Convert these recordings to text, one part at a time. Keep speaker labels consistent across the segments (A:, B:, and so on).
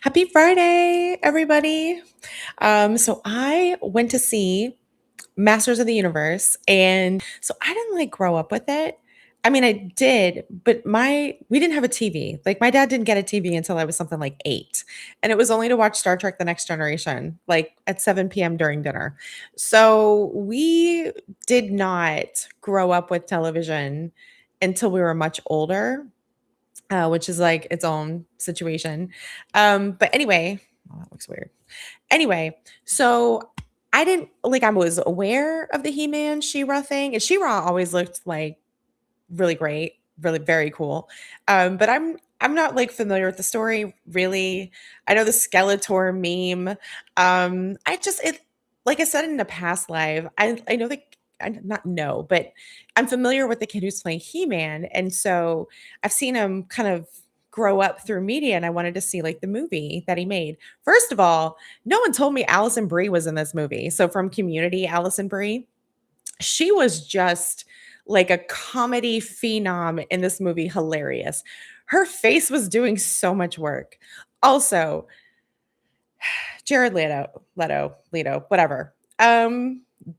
A: Happy Friday, everybody. So I went to see Masters of the Universe, and so I didn't like grow up with it. I mean, I did, but my we didn't have a TV. Like my dad didn't get a TV until I was something like 8. And it was only to watch Star Trek The Next Generation, like at 7 p.m. during dinner. So we did not grow up with television until we were much older, which is like its own situation. But anyway, oh, that looks weird. Anyway, so I didn't like I was aware of the He-Man She-Ra thing, and She-Ra always looked like really great, really very cool. But I'm not like familiar with the story really. I know the Skeletor meme. I just it like I said in a past live, I know that I not know, but I'm familiar with the kid who's playing He-Man, and so I've seen him kind of grow up through media, and I wanted to see like the movie that he made. First of all, no one told me Allison Brie was in this movie. So from Community, Allison Brie, she was just like a comedy phenom in this movie, hilarious. Her face was doing so much work. Also, Jared Leto, whatever.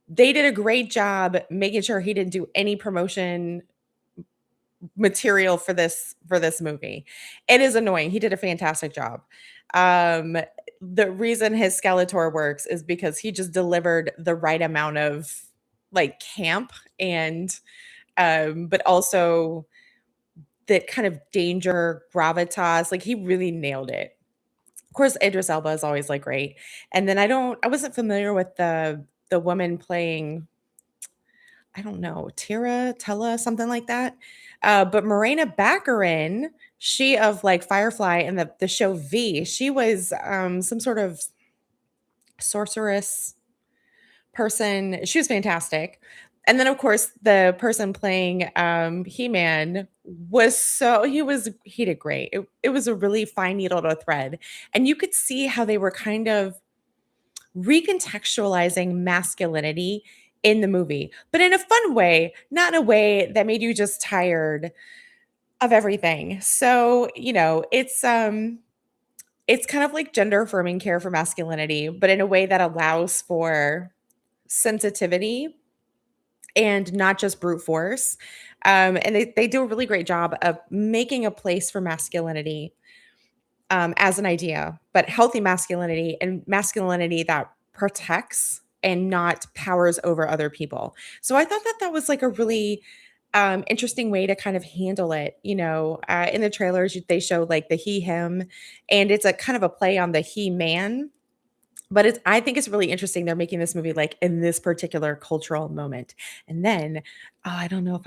A: They did a great job making sure he didn't do any promotion material for this movie. It is annoying. He did a fantastic job. Um, the reason his Skeletor works is because he just delivered the right amount of like camp and but also the kind of danger gravitas. Like he really nailed it. Of course, Idris Elba is always like great. And then I wasn't familiar with the woman playing, I don't know, Tella, something like that. But Morena Baccarin, she of like Firefly and the show V, she was some sort of sorceress person. She was fantastic. And then of course the person playing He-Man he did great. It was a really fine needle to thread. And you could see how they were kind of recontextualizing masculinity in the movie, but in a fun way, not in a way that made you just tired of everything. So, it's kind of like gender affirming care for masculinity, but in a way that allows for sensitivity and not just brute force. And they do a really great job of making a place for masculinity as an idea, but healthy masculinity and masculinity that protects and not powers over other people. So I thought that that was like a really interesting way to kind of handle it. In the trailers, they show like the he, him, and it's a kind of a play on the he man. But I think it's really interesting. They're making this movie like in this particular cultural moment. And then, I don't know if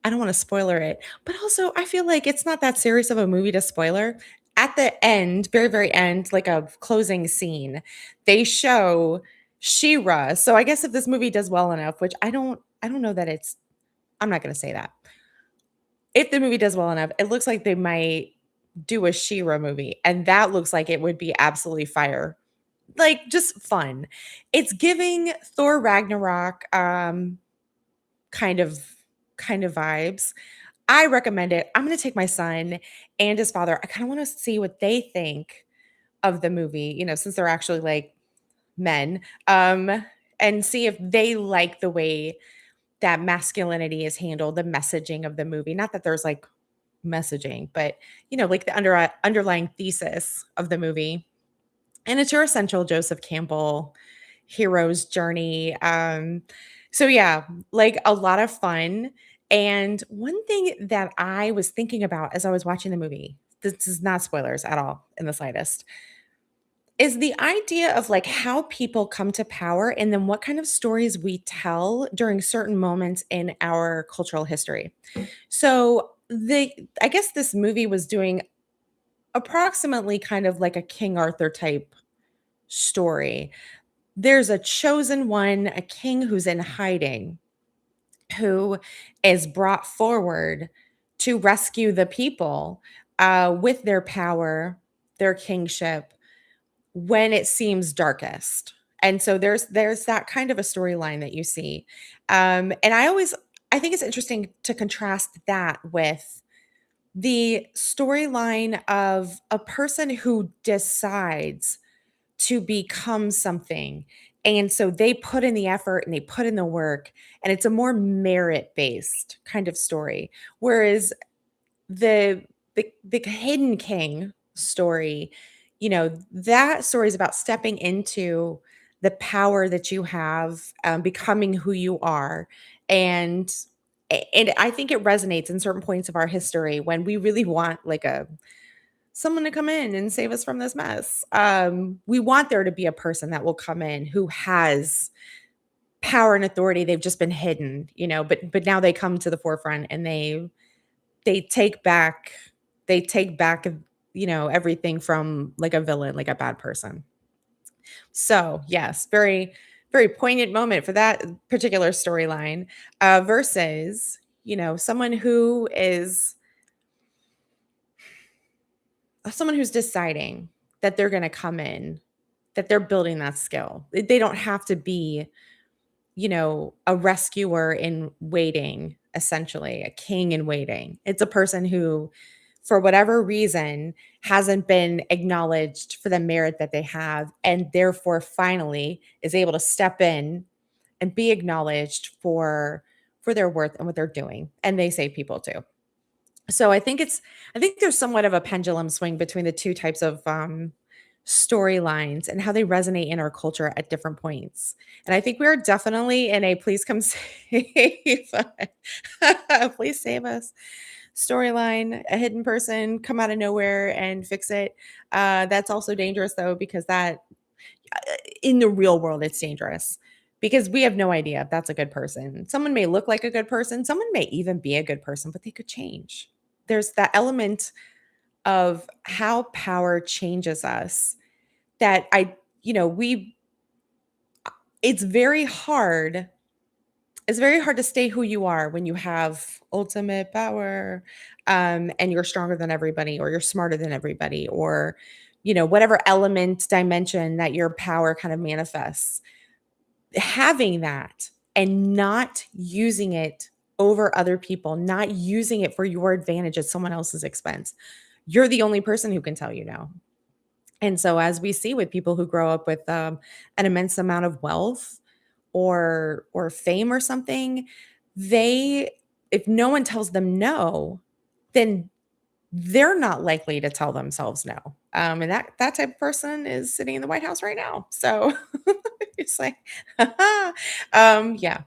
A: I don't wanna spoiler it, but also I feel like it's not that serious of a movie to spoiler. At the end, very, very end, like a closing scene, they show She-Ra. So I guess if this movie does well enough, which I don't know that it's I'm not gonna say that. If the movie does well enough, it looks like they might do a She-Ra movie, and that looks like it would be absolutely fire. Like, just fun. It's giving Thor Ragnarok, kind of vibes. I recommend it. I'm gonna take my son and his father. I kinda wanna see what they think of the movie, since they're actually, like, men, and see if they like the way that masculinity is handled, the messaging of the movie. Not that there's, like, messaging, but, like, the underlying thesis of the movie. And it's your essential Joseph Campbell hero's journey. So yeah, like a lot of fun. And one thing that I was thinking about as I was watching the movie, this is not spoilers at all in the slightest, is the idea of like how people come to power and then what kind of stories we tell during certain moments in our cultural history. So I guess this movie was doing approximately kind of like a King Arthur type story. There's a chosen one, a king who's in hiding, who is brought forward to rescue the people with their power, their kingship, when it seems darkest. And so there's that kind of a storyline that you see. And I think it's interesting to contrast that with the storyline of a person who decides to become something. And so they put in the effort and they put in the work, and it's a more merit-based kind of story. Whereas the the Hidden King story, that story is about stepping into the power that you have, becoming who you are, and and I think it resonates in certain points of our history when we really want, like, a someone to come in and save us from this mess. We want there to be a person that will come in who has power and authority. They've just been hidden, but now they come to the forefront and they take back they take back, everything from like a villain, like a bad person. So, yes, very, very poignant moment for that particular storyline, versus, someone who is someone who's deciding that they're gonna come in, that they're building that skill. They don't have to be, a rescuer in waiting, essentially, a king in waiting. It's a person who, for whatever reason, hasn't been acknowledged for the merit that they have, and therefore finally is able to step in and be acknowledged for their worth and what they're doing. And they save people too. So I think there's somewhat of a pendulum swing between the two types of storylines and how they resonate in our culture at different points. And I think we're definitely in a please come save please save us storyline, a hidden person come out of nowhere and fix it. That's also dangerous though, because that in the real world, it's dangerous because we have no idea if that's a good person. Someone may look like a good person, someone may even be a good person, but they could change. There's that element of how power changes us that we it's very hard it's very hard to stay who you are when you have ultimate power, and you're stronger than everybody, or you're smarter than everybody, or whatever element dimension that your power kind of manifests. Having that and not using it over other people, not using it for your advantage at someone else's expense. You're the only person who can tell you no. And so, as we see with people who grow up with an immense amount of wealth or fame or something, they if no one tells them no, then they're not likely to tell themselves no. And that type of person is sitting in the White House right now. So it's like, yeah.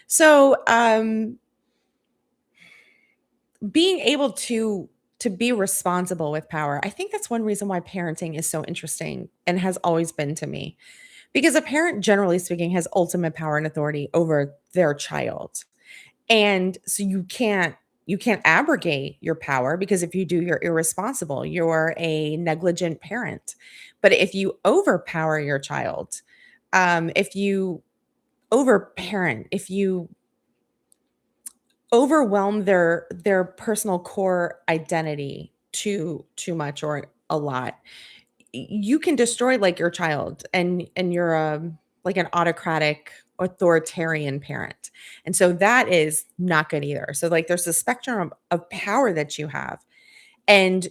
A: So being able to be responsible with power, I think that's one reason why parenting is so interesting and has always been to me. Because a parent, generally speaking, has ultimate power and authority over their child. And so you can't abrogate your power, because if you do, you're irresponsible. You're a negligent parent. But if you overpower your child, if you overparent, if you overwhelm their personal core identity too much or a lot, you can destroy like your child, and you're like an autocratic authoritarian parent. And so that is not good either. So like there's a spectrum of power that you have, and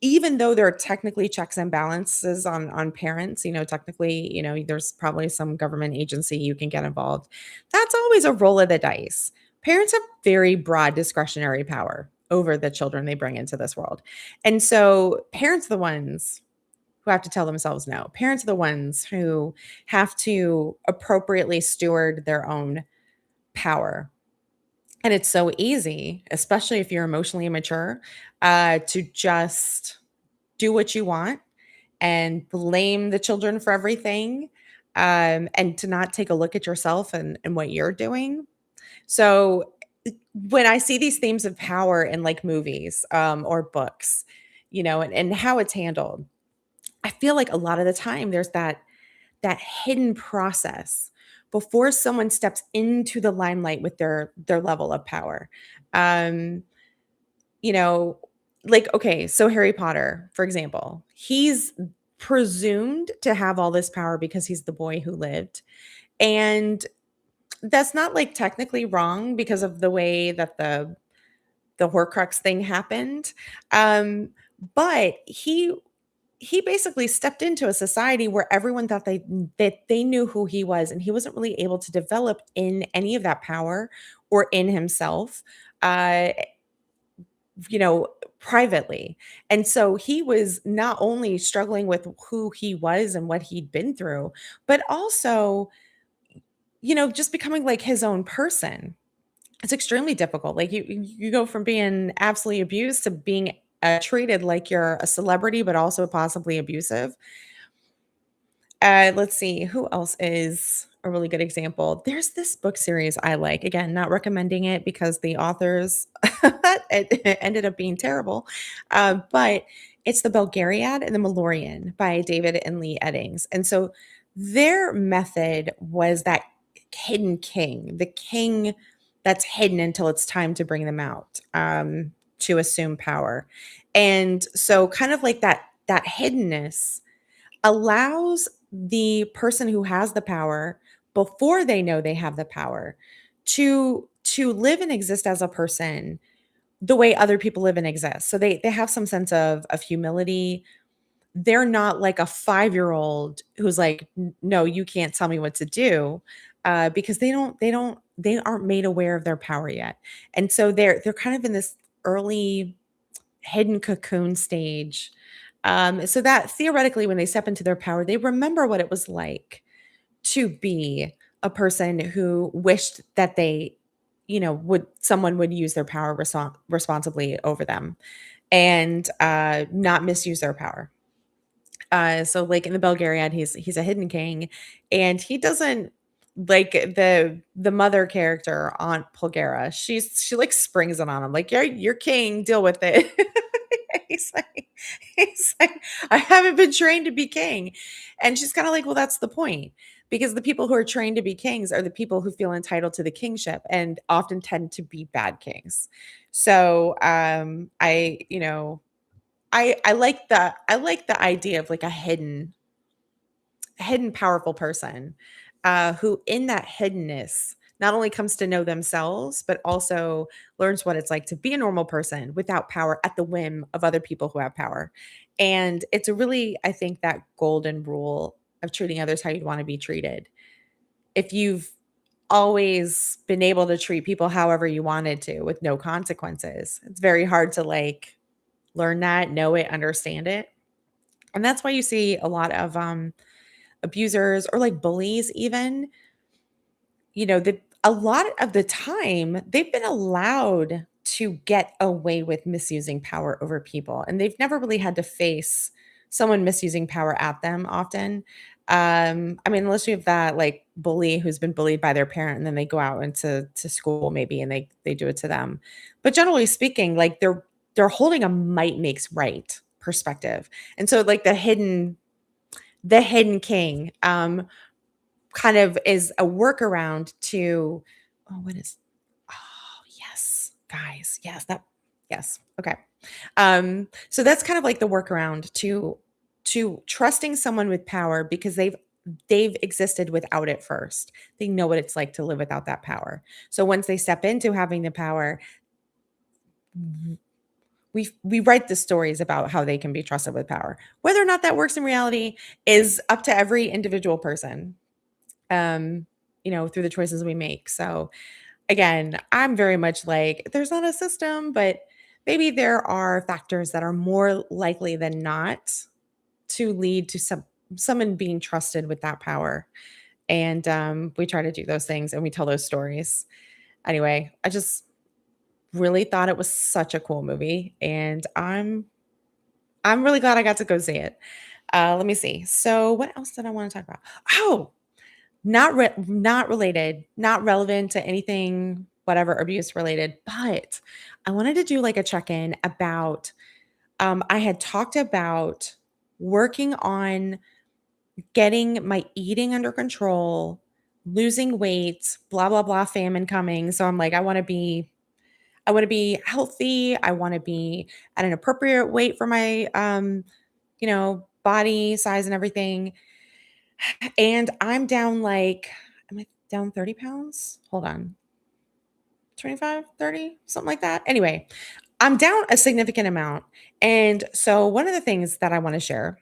A: even though there are technically checks and balances on parents, technically, there's probably some government agency you can get involved. That's always a roll of the dice. Parents have very broad discretionary power over the children they bring into this world. And so parents are the ones who have to tell themselves no. Parents are the ones who have to appropriately steward their own power. And it's so easy, especially if you're emotionally immature, to just do what you want and blame the children for everything, and to not take a look at yourself and what you're doing. So when I see these themes of power in like movies, or books, and how it's handled, I feel like a lot of the time there's that hidden process before someone steps into the limelight with their level of power. Um, you know, like, okay, so Harry Potter, for example, he's presumed to have all this power because he's the boy who lived. And that's not like technically wrong because of the way that the Horcrux thing happened. Um, but he basically stepped into a society where everyone thought they knew who he was, and he wasn't really able to develop in any of that power or in himself, uh, you know, privately. And so he was not only struggling with who he was and what he'd been through, but also, just becoming like his own person. It's extremely difficult. Like you go from being absolutely abused to being treated like you're a celebrity, but also possibly abusive. Let's see, who else is a really good example? There's this book series I like. Again, not recommending it because the authors it ended up being terrible. But it's The Belgariad and the Malorian by David and Lee Eddings. And so their method was that hidden king, the king that's hidden until it's time to bring them out, to assume power. And so kind of like that hiddenness allows the person who has the power before they know they have the power to live and exist as a person the way other people live and exist. So they have some sense of humility. They're not like a 5-year-old who's like, No, you can't tell me what to do," because they aren't made aware of their power yet. And so they're kind of in this early hidden cocoon stage. So that theoretically, when they step into their power, they remember what it was like to be a person who wished that would someone would use their power responsibly over them and not misuse their power. So like in the Belgariad, he's a hidden king, and he doesn't like the mother character, Aunt Polgara. She like springs it on him, like you're king, deal with it. he's like he's like I haven't been trained to be king, and she's kind of like, well, that's the point. Because the people who are trained to be kings are the people who feel entitled to the kingship and often tend to be bad kings. So I like the idea of like a hidden powerful person, who in that hiddenness not only comes to know themselves, but also learns what it's like to be a normal person without power at the whim of other people who have power. And it's a really, I think, that golden rule of treating others how you'd want to be treated. If you've always been able to treat people however you wanted to with no consequences, it's very hard to like learn that, know it, understand it. And that's why you see a lot of abusers or like bullies even, that a lot of the time they've been allowed to get away with misusing power over people, and they've never really had to face someone misusing power at them often. I mean, unless you have that like bully who's been bullied by their parent and then they go out into school maybe and they do it to them. But generally speaking, like they're holding a might makes right perspective. And so like the hidden king kind of is a workaround to, oh, what is, oh, yes, guys. Yes, yes. Okay. So that's kind of like the workaround to trusting someone with power because they've existed without it first. They know what it's like to live without that power. So once they step into having the power, we write the stories about how they can be trusted with power. Whether or not that works in reality is up to every individual person, um, through the choices we make. So again, I'm very much like there's not a system, but maybe there are factors that are more likely than not to lead to someone being trusted with that power. And we try to do those things and we tell those stories. Anyway, I just really thought it was such a cool movie, and I'm really glad I got to go see it. Let me see. So what else did I want to talk about? Oh, not related, not relevant to anything, whatever, abuse related, but I wanted to do, like, a check-in about, I had talked about working on getting my eating under control, losing weight, blah, blah, blah, famine coming, so I'm like, I wanna be healthy, I wanna be at an appropriate weight for my, body size and everything, and I'm down, like am I down 30 pounds? Hold on. 25, 30, something like that. Anyway, I'm down a significant amount. And so one of the things that I want to share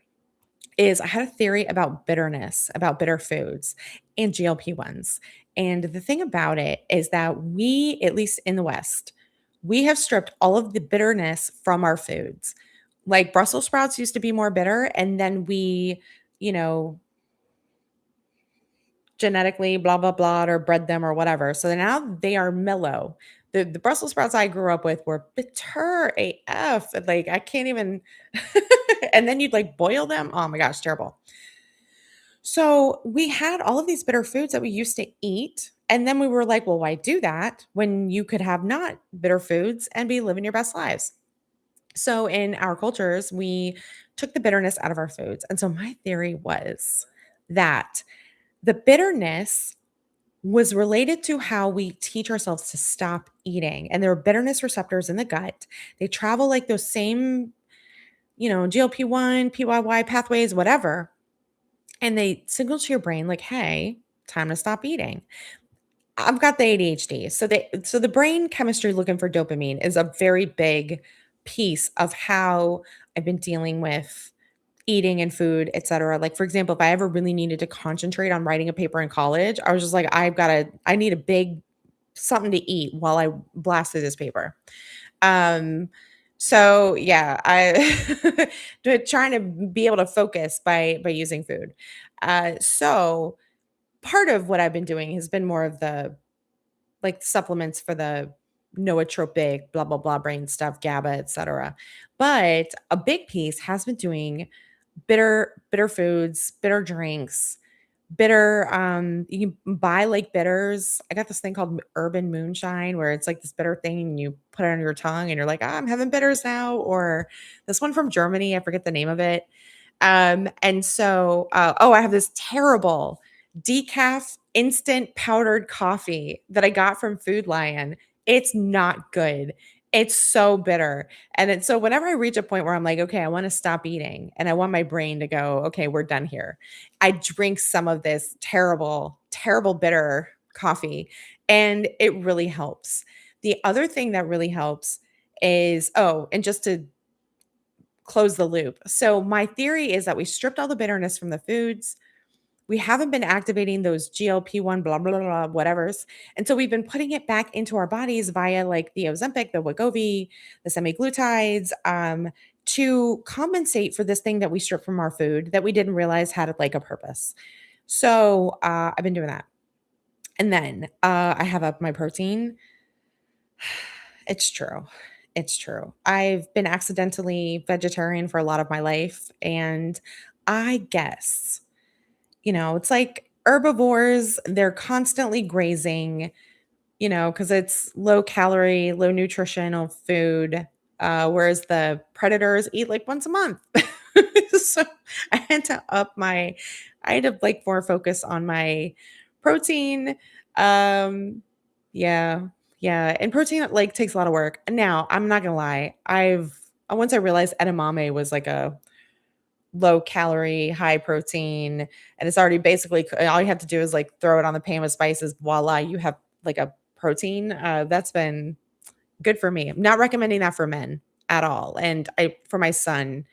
A: is I had a theory about bitterness, about bitter foods and GLP-1s. And the thing about it is that we, at least in the West, we have stripped all of the bitterness from our foods. Like Brussels sprouts used to be more bitter, and then we, you know, genetically blah blah blah or bred them or whatever. So now they are mellow. The Brussels sprouts I grew up with were bitter AF. Like I can't even and then you'd like boil them. Oh my gosh, terrible. So we had all of these bitter foods that we used to eat. And then we were like, well, why do that when you could have not bitter foods and be living your best lives? So in our cultures, we took the bitterness out of our foods. And so my theory was that the bitterness was related to how we teach ourselves to stop eating. And there are bitterness receptors in the gut. They travel like those same, GLP-1, PYY pathways, whatever. And they signal to your brain like, hey, time to stop eating. I've got the ADHD. So the brain chemistry looking for dopamine is a very big piece of how I've been dealing with eating and food, et cetera. Like, for example, if I ever really needed to concentrate on writing a paper in college, I was just like, I need a big something to eat while I blasted this paper. Um, so yeah, I trying to be able to focus by using food. So part of what I've been doing has been more of the like supplements for the nootropic, blah blah blah brain stuff, GABA, et cetera. But a big piece has been doing bitter foods, bitter drinks, bitter you can buy like bitters. I got this thing called Urban Moonshine where it's like this bitter thing and you put it on your tongue and you're like, I'm having bitters now. Or this one from Germany, I forget the name of it. And so I have this terrible decaf instant powdered coffee that I got from Food Lion. It's not good. It's so bitter. So whenever I reach a point where I'm like, okay, I want to stop eating and I want my brain to go, okay, we're done here. I drink some of this terrible, terrible bitter coffee and it really helps. The other thing that really helps is, and just to close the loop. So my theory is that we stripped all the bitterness from the foods. We haven't been activating those GLP-1 blah blah blah whatevers. And so we've been putting it back into our bodies via like the Ozempic, the Wegovy, the semaglutides, to compensate for this thing that we stripped from our food that we didn't realize had like a purpose. So I've been doing that. And then I have up my protein. It's true. It's true. I've been accidentally vegetarian for a lot of my life. And I guess, it's like herbivores, they're constantly grazing, because it's low calorie, low nutritional food. Whereas the predators eat like once a month. So I had to I had to like more focus on my protein. Um, yeah, yeah. And protein like takes a lot of work. Now, I'm not gonna lie. Once I realized edamame was like a low calorie, high protein, and it's already basically all you have to do is like throw it on the pan with spices, voila, you have like a protein. That's been good for me. I'm not recommending that for men at all. And I for my son,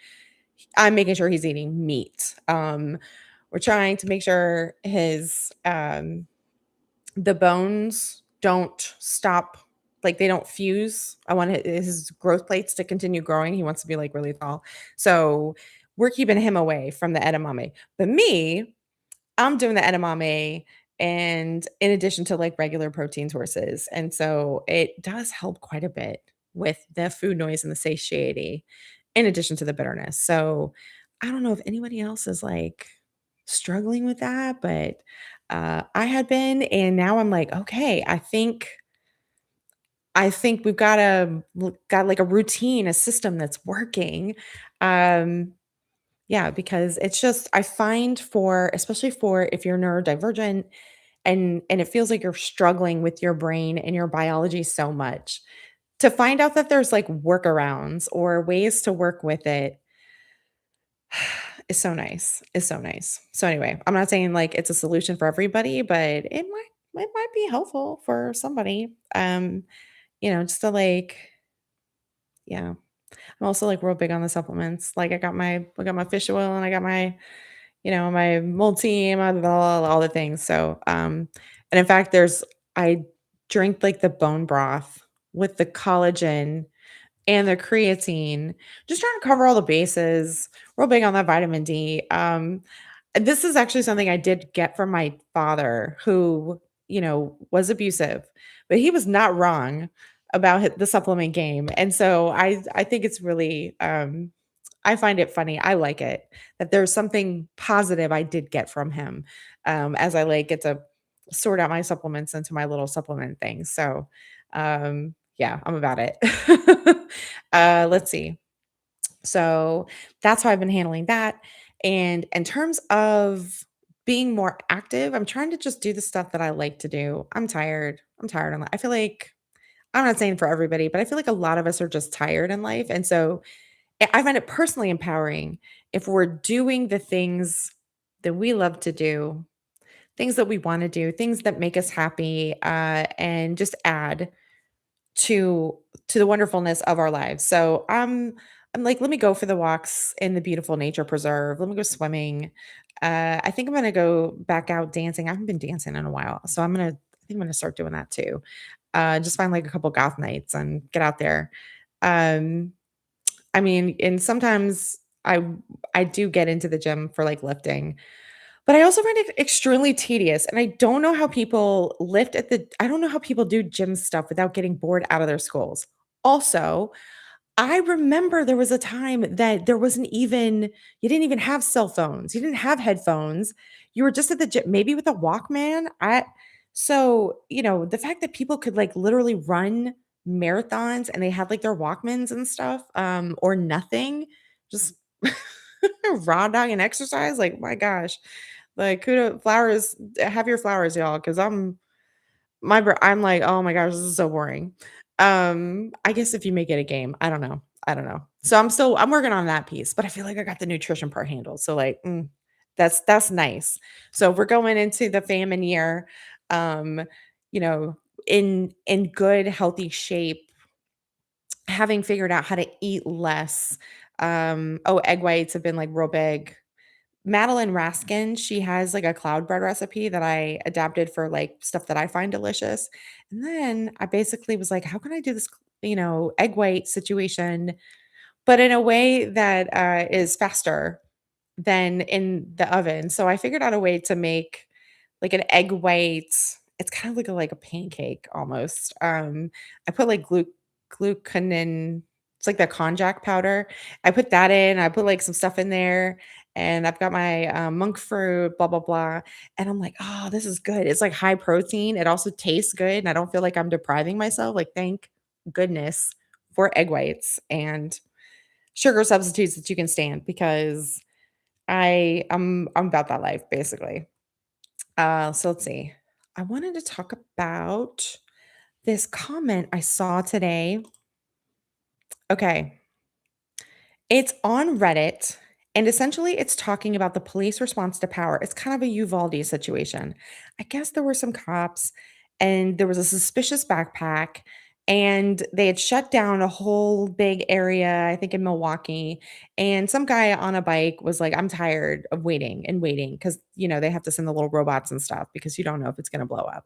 A: I'm making sure he's eating meat. We're trying to make sure his the bones don't stop, like they don't fuse. I want his growth plates to continue growing. He wants to be like really tall. So we're keeping him away from the edamame. But me, I'm doing the edamame and in addition to like regular protein sources. And so it does help quite a bit with the food noise and the satiety in addition to the bitterness. So I don't know if anybody else is like struggling with that, but I had been, and now I'm like, okay, I think we've got like a routine, a system that's working. Um, yeah, because it's just I find for especially for if you're neurodivergent and it feels like you're struggling with your brain and your biology so much, to find out that there's like workarounds or ways to work with it is so nice. Is so nice. So anyway, I'm not saying like it's a solution for everybody, but it might it might be helpful for somebody. Just to like, yeah. I'm also like real big on the supplements. Like I got my fish oil and I got my multi, my all the things. So, and in fact, I drink like the bone broth with the collagen and the creatine, just trying to cover all the bases. Real big on that vitamin D. This is actually something I did get from my father who, was abusive, but he was not wrong about the supplement game. And so I think it's really I find it funny. I like it that there's something positive I did get from him, as I like get to sort out my supplements into my little supplement thing. So, yeah, I'm about it. Let's see. So that's how I've been handling that. And in terms of being more active, I'm trying to just do the stuff that I like to do. I'm tired. I'm tired. I feel like I'm not saying for everybody, but I feel like a lot of us are just tired in life. And so I find it personally empowering if we're doing the things that we love to do, things that we want to do, things that make us happy, and just add to the wonderfulness of our lives. So I'm like, let me go for the walks in the beautiful nature preserve. Let me go swimming. I think I'm gonna go back out dancing. I haven't been dancing in a while, so I think I'm gonna start doing that too. Just find like a couple goth nights and get out there. Um, I mean, and sometimes I do get into the gym for like lifting, but I also find it extremely tedious, and I don't know how people I don't know how people do gym stuff without getting bored out of their skulls. Also, I remember there was a time that there wasn't even you didn't even have cell phones, you didn't have headphones, you were just at the gym maybe with a Walkman. The fact that people could, like, literally run marathons and they had, like, their Walkmans and stuff, or nothing, just raw dog and exercise, like, my gosh. Like, kudo flowers have your flowers, y'all, 'cause I'm like, "Oh my gosh, this is so boring." I guess if you make it a game, I don't know. I don't know. So I'm working on that piece, but I feel like I got the nutrition part handled. So like, that's nice. So if we're going into the famine year, um, you know, in good healthy shape, having figured out how to eat less. Egg whites have been like real big. Madeline Raskin, she has, like, a cloud bread recipe that I adapted for, like, stuff that I find delicious, and then I basically was like, "How can I do this, egg white situation, but in a way that, is faster than in the oven?" So I figured out a way to make, like, an egg white it's kind of like a pancake almost. I put, like, glucanin it's like the konjac powder. I put that in, I put, like, some stuff in there, and I've got my, monk fruit, blah, blah, blah, and I'm like, "Oh, this is good." It's, like, high protein, it also tastes good, and I don't feel like I'm depriving myself, like, thank goodness for egg whites and sugar substitutes that you can stand because I'm about that life, basically. So let's see. I wanted to talk about this comment I saw today. Okay. It's on Reddit, and essentially it's talking about the police response to power. It's kind of a Uvalde situation. I guess there were some cops and there was a suspicious backpack, and they had shut down a whole big area, I think in Milwaukee. And some guy on a bike was like, I'm tired of waiting and waiting because, they have to send the little robots and stuff because you don't know if it's going to blow up.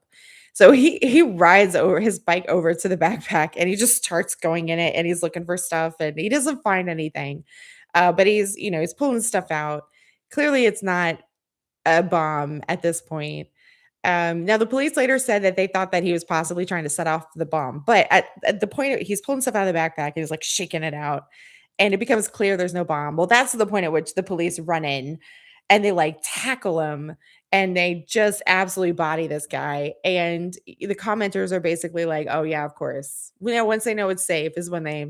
A: So he rides over his bike over to the backpack and he just starts going in it and he's looking for stuff and he doesn't find anything. But he's pulling stuff out. Clearly it's not a bomb at this point. Now the police later said that they thought that he was possibly trying to set off the bomb, but at the point he's pulling stuff out of the backpack and he's like shaking it out, and it becomes clear there's no bomb. Well, that's the point at which the police run in and they like tackle him and they just absolutely body this guy. And the commenters are basically like, "Oh yeah, of course." Once they know it's safe is when they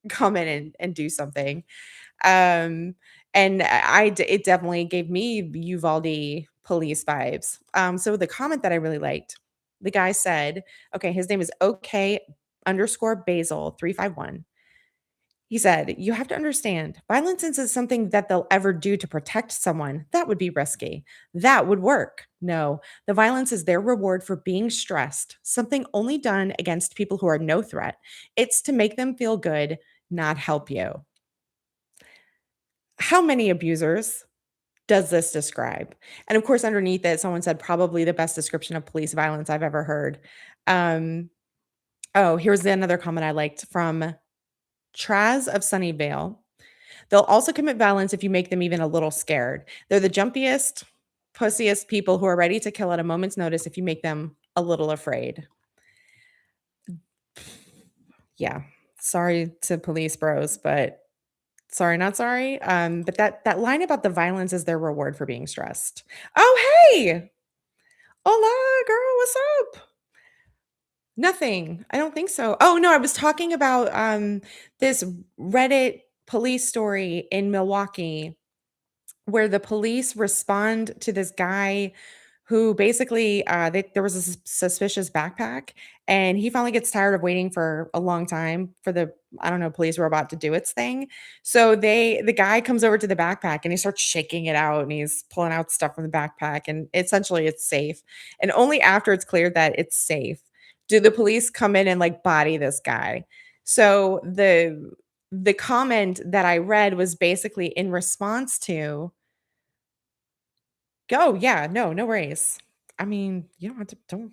A: come in and do something. Um, and it definitely gave me Uvalde police vibes. So the comment that I really liked, the guy said, okay, his name is OK underscore Basil 351. He said, "You have to understand, violence isn't something that they'll ever do to protect someone. That would be risky. That would work. No, the violence is their reward for being stressed, something only done against people who are no threat. It's to make them feel good, not help you." How many abusers does this describe? And of course, underneath it, someone said, "Probably the best description of police violence I've ever heard." Um, oh, here's another comment I liked from Traz of Sunnyvale. "They'll also commit violence if you make them even a little scared. They're the jumpiest, pussiest people who are ready to kill at a moment's notice if you make them a little afraid." Yeah. Sorry to police bros, but sorry, not sorry. But that line about the violence is their reward for being stressed. Oh, hey! Hola, girl, what's up? Nothing. I don't think so. Oh, no, I was talking about, this Reddit police story in Milwaukee where the police respond to this guy who basically, there was a suspicious backpack, and he finally gets tired of waiting for a long time for the, I don't know, police robot to do its thing. So the guy comes over to the backpack and he starts shaking it out and he's pulling out stuff from the backpack and essentially it's safe. And only after it's clear that it's safe do the police come in and like body this guy. So the comment that I read was basically in response to, "Oh, yeah, no, no worries." I mean, you don't have to don't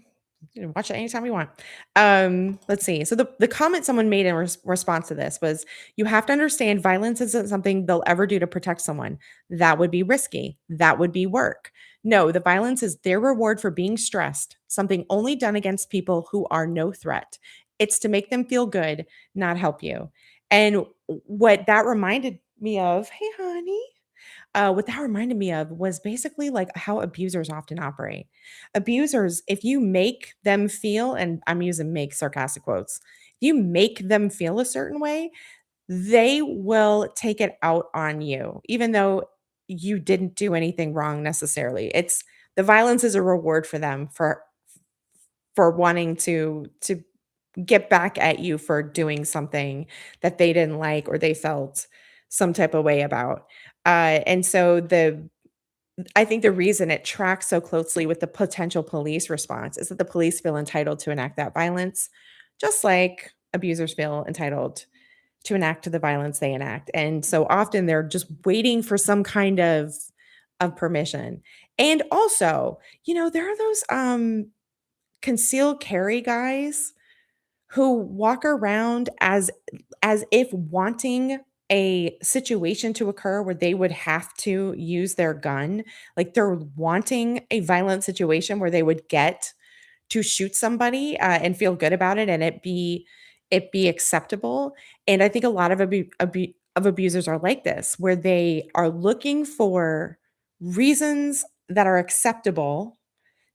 A: watch it anytime you want. Let's see. So the comment someone made in response to this was, "You have to understand violence isn't something they'll ever do to protect someone. That would be risky. That would be work. No, the violence is their reward for being stressed, something only done against people who are no threat. It's to make them feel good, not help you." And what that reminded me of, hey honey, what that reminded me of was basically like how abusers often operate. Abusers, if you make them feel, and I'm using make sarcastic quotes, if you make them feel a certain way, they will take it out on you, even though you didn't do anything wrong necessarily. It's the violence is a reward for them for wanting to get back at you for doing something that they didn't like or they felt some type of way about. And so I think the reason it tracks so closely with the potential police response is that the police feel entitled to enact that violence, just like abusers feel entitled to enact the violence they enact. And so often they're just waiting for some kind of permission. And also, there are those concealed carry guys who walk around as if wanting a situation to occur where they would have to use their gun, like they're wanting a violent situation where they would get to shoot somebody, and feel good about it and it be acceptable. And I think a lot of abusers are like this, where they are looking for reasons that are acceptable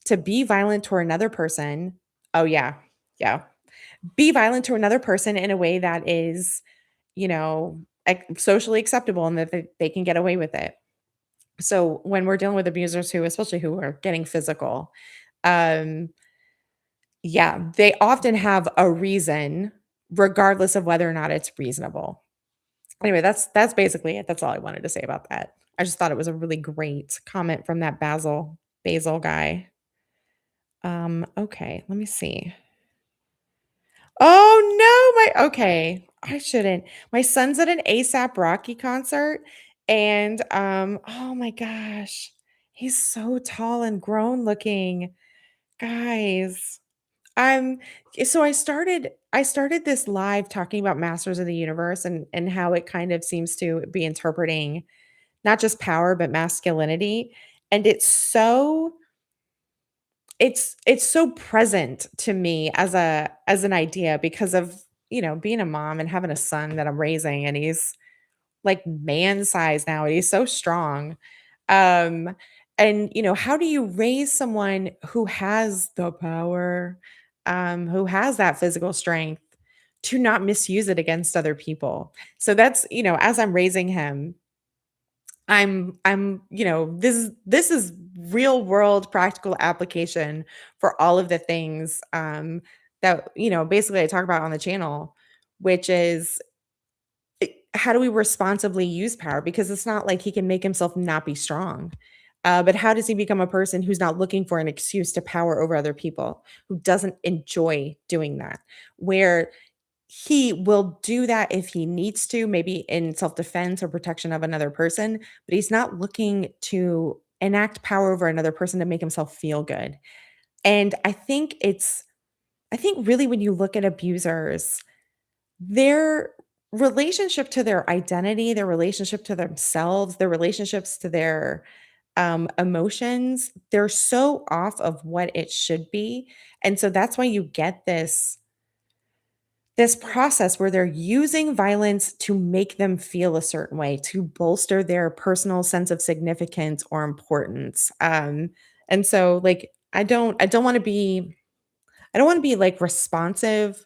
A: to be violent toward another person. Oh, yeah. Yeah. Be violent to another person in a way that is, socially acceptable and that they can get away with it. So when we're dealing with abusers who, especially who are getting physical, um, yeah, they often have a reason, regardless of whether or not it's reasonable. Anyway, that's basically it. That's all I wanted to say about that. I just thought it was a really great comment from that Basil guy. Okay, let me see. Oh, no, my okay, I shouldn't. My son's at an ASAP Rocky concert, and, oh my gosh, he's so tall and grown looking. Guys, I'm so I started this live talking about Masters of the Universe and how it kind of seems to be interpreting not just power, but masculinity, and it's so present to me as an idea because of, being a mom and having a son that I'm raising, and he's like man size now, and he's so strong. Um, and how do you raise someone who has the power, who has that physical strength to not misuse it against other people? So that's, as I'm raising him, this is real world practical application for all of the things, that, basically I talk about on the channel, which is how do we responsibly use power? Because it's not like he can make himself not be strong. But how does he become a person who's not looking for an excuse to power over other people, who doesn't enjoy doing that? Where he will do that if he needs to, maybe in self-defense or protection of another person, but he's not looking to enact power over another person to make himself feel good. And I think really when you look at abusers, their relationship to their identity, their relationship to themselves, their relationships to their, emotions, they're so off of what it should be, and so that's why you get this process where they're using violence to make them feel a certain way, to bolster their personal sense of significance or importance, and so, like, I don't wanna be, like, responsive,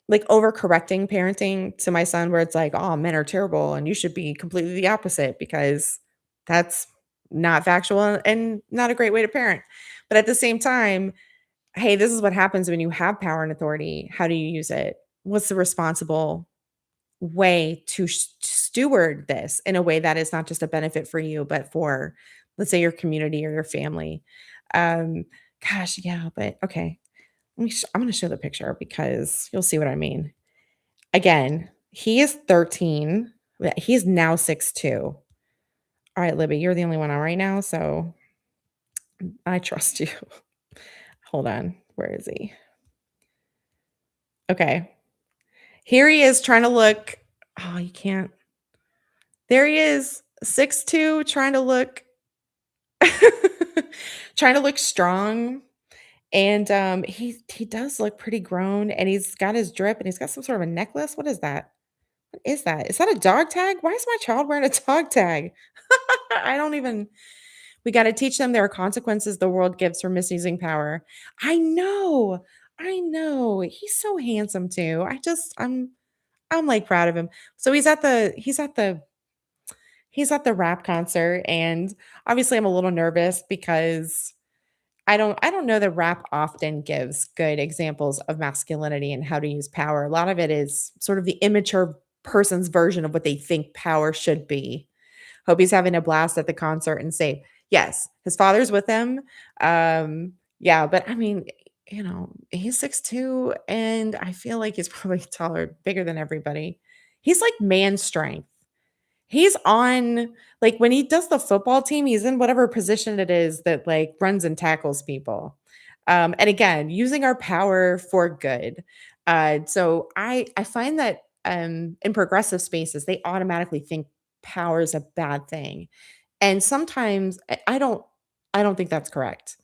A: like, overcorrecting parenting to my son where it's like, "Oh, men are terrible, and you should be completely the opposite," because that's not factual and not a great way to parent. But at the same time, "Hey, this is what happens when you have power and authority. How do you use it? What's the responsible way to steward this in a way that is not just a benefit for you, but for, let's say, your community or your family?" Um, Gosh, yeah, but okay. I'm gonna show the picture because you'll see what I mean. Again, he is 13. He is now 6'2". Alright, Libby, you're the only one on right now, so I trust you. Hold on. Where is he? Okay. Here he is trying to look. Oh, you can't. There he is, 6'2", trying to look trying to look strong, and, he does look pretty grown, and he's got his drip, and he's got some sort of a necklace. What is that? What is that? Is that a dog tag? Why is my child wearing a dog tag? I don't even We gotta teach them there are consequences the world gives for misusing power. I know, I know. He's so handsome too. I'm, like, proud of him. So he's at the rap concert, and obviously I'm a little nervous because I don't know that rap often gives good examples of masculinity and how to use power. A lot of it is sort of the immature person's version of what they think power should be. Hope he's having a blast at the concert and safe. Yes, his father's with him. Yeah, but I mean, he's 6'2", and I feel like he's probably taller, bigger than everybody. He's like man strength. He's on like, when he does the football team, he's in whatever position it is that, like, runs and tackles people. And again, using our power for good. So I find that, in progressive spaces, they automatically think power is a bad thing, and sometimes I don't think that's correct.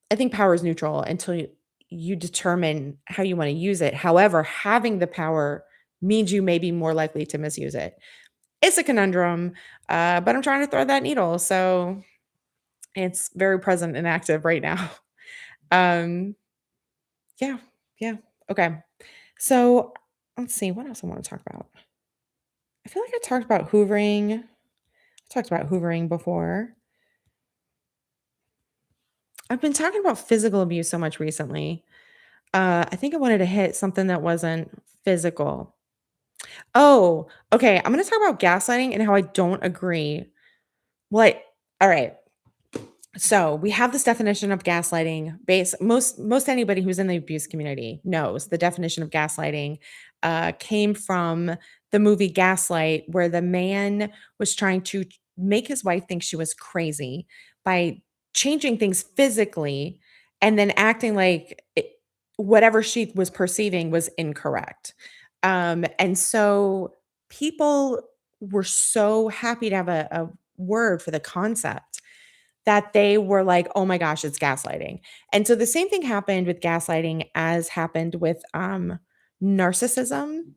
A: I think power is neutral until you determine how you wanna use it. However, having the power means you may be more likely to misuse it. It's a conundrum, but I'm trying to thread that needle, so it's very present and active right now. Um, yeah, yeah, okay. So, let's see, what else I wanna talk about? I feel like I talked about hoovering. I talked about hoovering before. I've been talking about physical abuse so much recently. I think I wanted to hit something that wasn't physical. Oh, okay, I'm gonna talk about gaslighting and how I don't agree. What Alright. So we have this definition of gaslighting. Most anybody who's in the abuse community knows the definition of gaslighting came from the movie Gaslight, where the man was trying to make his wife think she was crazy by changing things physically and then acting like whatever she was perceiving was incorrect. And so people were so happy to have a word for the concept that they were like, "Oh my gosh, it's gaslighting." And so the same thing happened with gaslighting as happened with, narcissism,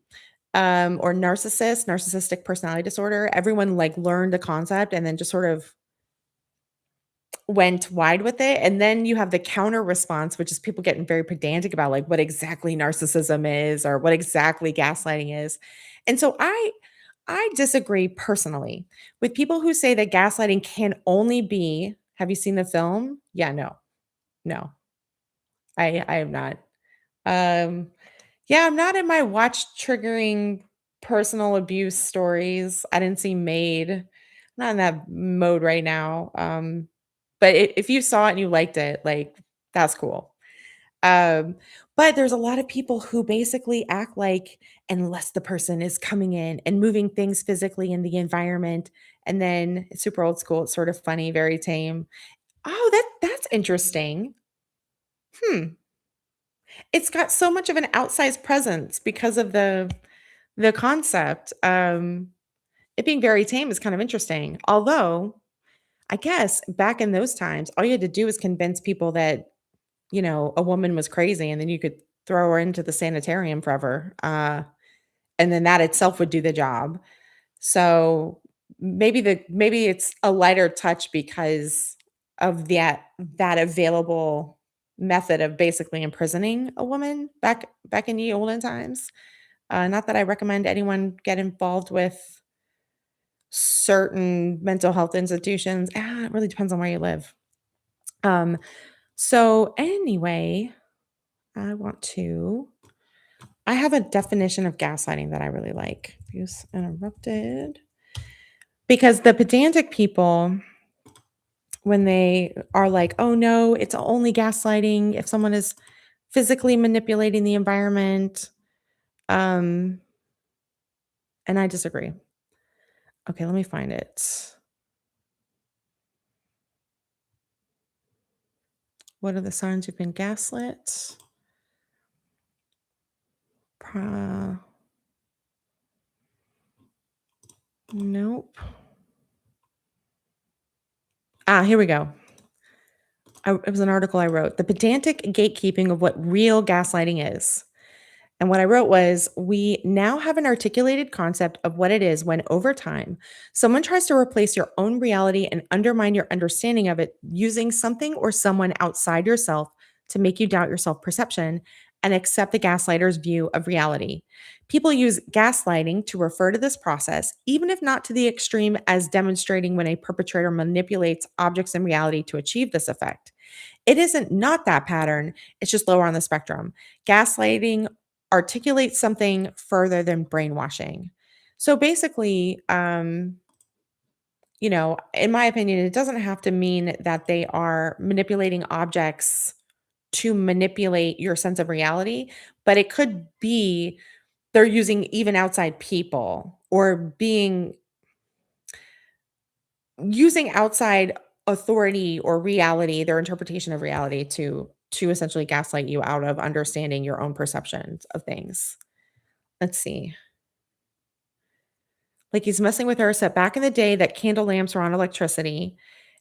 A: or narcissistic personality disorder. Everyone, like, learned the concept and then just sort of went wide with it, and then you have the counter response, which is people getting very pedantic about, like, what exactly narcissism is or what exactly gaslighting is. And so I disagree personally with people who say that gaslighting can only be have you seen the film? Yeah, no. No. I have not. Um, yeah, I'm not in my watch triggering personal abuse stories. I didn't see Maid. I'm not in that mode right now. But if you saw it and you liked it, like, that's cool. Um, but there's a lot of people who basically act like unless the person is coming in and moving things physically in the environment, and then it's super old school, it's sort of funny, very tame. Oh, that's interesting. Hmm. It's got so much of an outsized presence because of the concept. It being very tame is kind of interesting. Although, I guess back in those times, all you had to do was convince people that, a woman was crazy, and then you could throw her into the sanitarium forever, and then that itself would do the job. So, maybe it's a lighter touch because of that available method of basically imprisoning a woman back in the olden times. Not that I recommend anyone get involved with certain mental health institutions. It really depends on where you live. Um, so anyway, I want to I have a definition of gaslighting that I really like. Abuse interrupted. Because the pedantic people, when they are like, "Oh no, it's only gaslighting if someone is physically manipulating the environment." Um, and I disagree. Okay, let me find it. What are the signs you've been gaslit? Pra Nope. Here we go. It was an article I wrote. The pedantic gatekeeping of what real gaslighting is. And what I wrote was, we now have an articulated concept of what it is when, over time, someone tries to replace your own reality and undermine your understanding of it using something or someone outside yourself to make you doubt your self perception and accept the gaslighter's view of reality. People use gaslighting to refer to this process, even if not to the extreme as demonstrating when a perpetrator manipulates objects in reality to achieve this effect. It isn't not that pattern, it's just lower on the spectrum. Gaslighting articulates something further than brainwashing. So basically, in my opinion, it doesn't have to mean that they are manipulating objects to manipulate your sense of reality, but it could be they're using even outside people or being using outside authority or reality, their interpretation of reality to essentially gaslight you out of understanding your own perceptions of things. Let's see. Like, he's messing with her, said back in the day that candle lamps were on electricity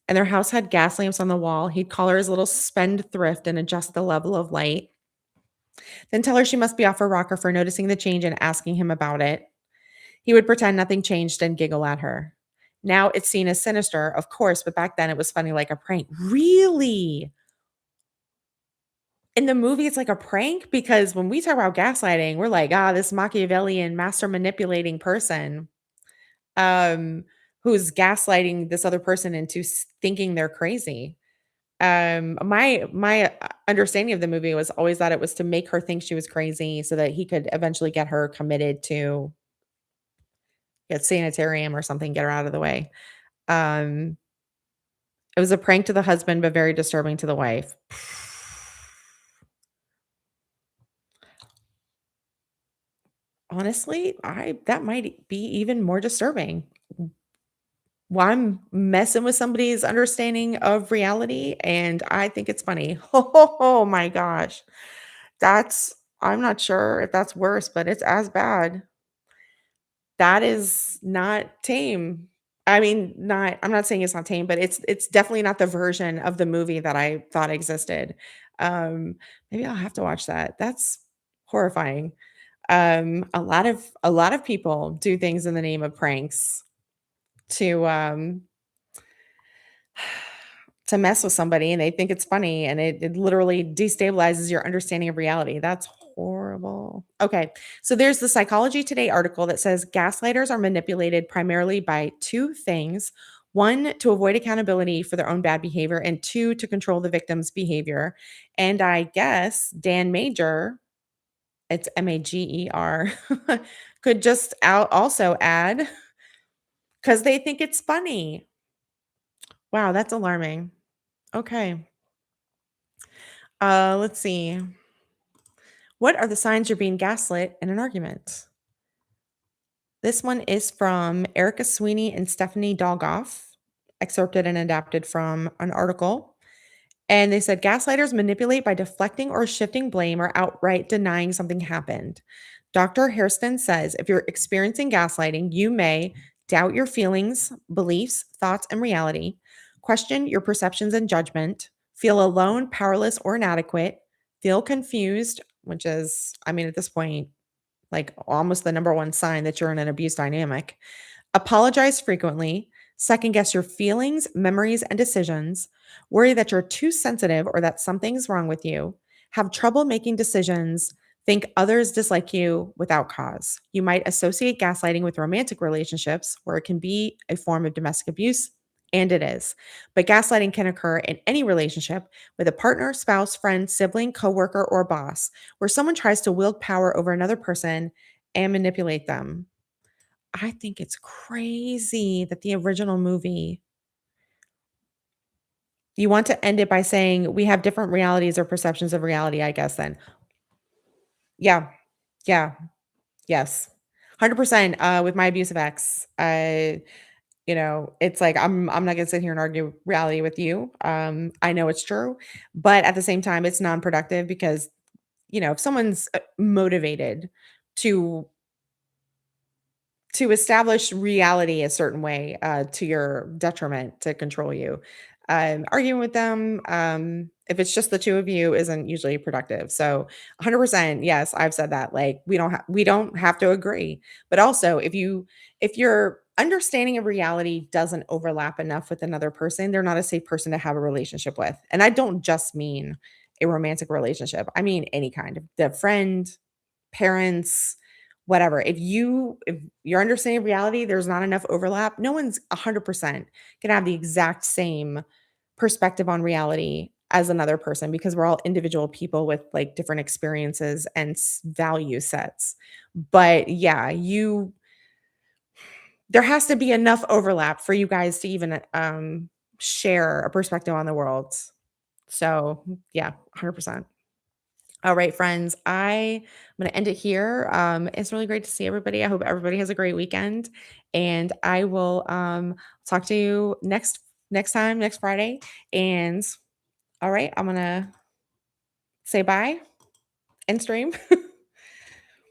A: and their house had gas lamps on the wall, he'd call her his little spendthrift and adjust the level of light, then tell her she must be off her rocker for noticing the change and asking him about it. He would pretend nothing changed and giggle at her. Now it's seen as sinister, of course, but back then it was funny like a prank. Really? In the movie, it's like a prank? Because when we talk about gaslighting, we're like, this Machiavellian master manipulating person, um, who's gaslighting this other person into thinking they're crazy. My understanding of the movie was always that it was to make her think she was crazy so that he could eventually get her committed to a sanitarium or something, get her out of the way. Um, it was a prank to the husband, but very disturbing to the wife. Honestly, I that might be even more disturbing. Well, I'm messing with somebody's understanding of reality, and I think it's funny. Oh my gosh. That's I'm not sure if that's worse, but it's as bad. That is not tame. I mean, not I'm not saying it's not tame, but it's definitely not the version of the movie that I thought existed. Um, Maybe I'll have to watch that. That's horrifying. A lot of people do things in the name of pranks to to mess with somebody, and they think it's funny, and it literally destabilizes your understanding of reality. That's horrible. Okay, so there's the Psychology Today article that says gaslighters are manipulated primarily by two things. One, to avoid accountability for their own bad behavior, and two, to control the victim's behavior. And I guess Dan Major, it's Mager, could just out also add because they think it's funny. Wow, that's alarming. Okay. Let's see. What are the signs you're being gaslit in an argument? This one is from Erica Sweeney and Stephanie Dolgoff, excerpted and adapted from an article. And they said gaslighters manipulate by deflecting or shifting blame or outright denying something happened. Dr. Hairston says if you're experiencing gaslighting, you may doubt your feelings, beliefs, thoughts, and reality, question your perceptions and judgment, feel alone, powerless, or inadequate, feel confused, which is, I mean, at this point, like almost the number one sign that you're in an abuse dynamic. Apologize frequently, second guess your feelings, memories, and decisions, worry that you're too sensitive or that something's wrong with you, have trouble making decisions, think others dislike you without cause. You might associate gaslighting with romantic relationships, where it can be a form of domestic abuse, and it is. But gaslighting can occur in any relationship with a partner, spouse, friend, sibling, coworker, or boss, where someone tries to wield power over another person and manipulate them. I think it's crazy that the original movie you want to end it by saying, "We have different realities or perceptions of reality," I guess then. Yeah. Yeah. Yes. 100%, with my abusive ex. It's like, I'm not gonna sit here and argue reality with you. I know it's true, but at the same time, it's non-productive because, if someone's, motivated to establish reality a certain way, to your detriment to control you. Arguing with them, if it's just the two of you, isn't usually productive. So, 100%, yes, I've said that. Like, we don't have to agree, but also if your understanding of reality doesn't overlap enough with another person, they're not a safe person to have a relationship with. And I don't just mean a romantic relationship. I mean any kind of the friend, parents, whatever. If your understanding of reality, there's not enough overlap, no one's 100% gonna have the exact same perspective on reality as another person because we're all individual people with, like, different experiences and value sets. But yeah, you there has to be enough overlap for you guys to even, share a perspective on the world. So, yeah, 100%. All right, friends, I'm gonna end it here. It's really great to see everybody. I hope everybody has a great weekend, and I will talk to you next time, next Friday. And all right, I'm gonna say bye and stream.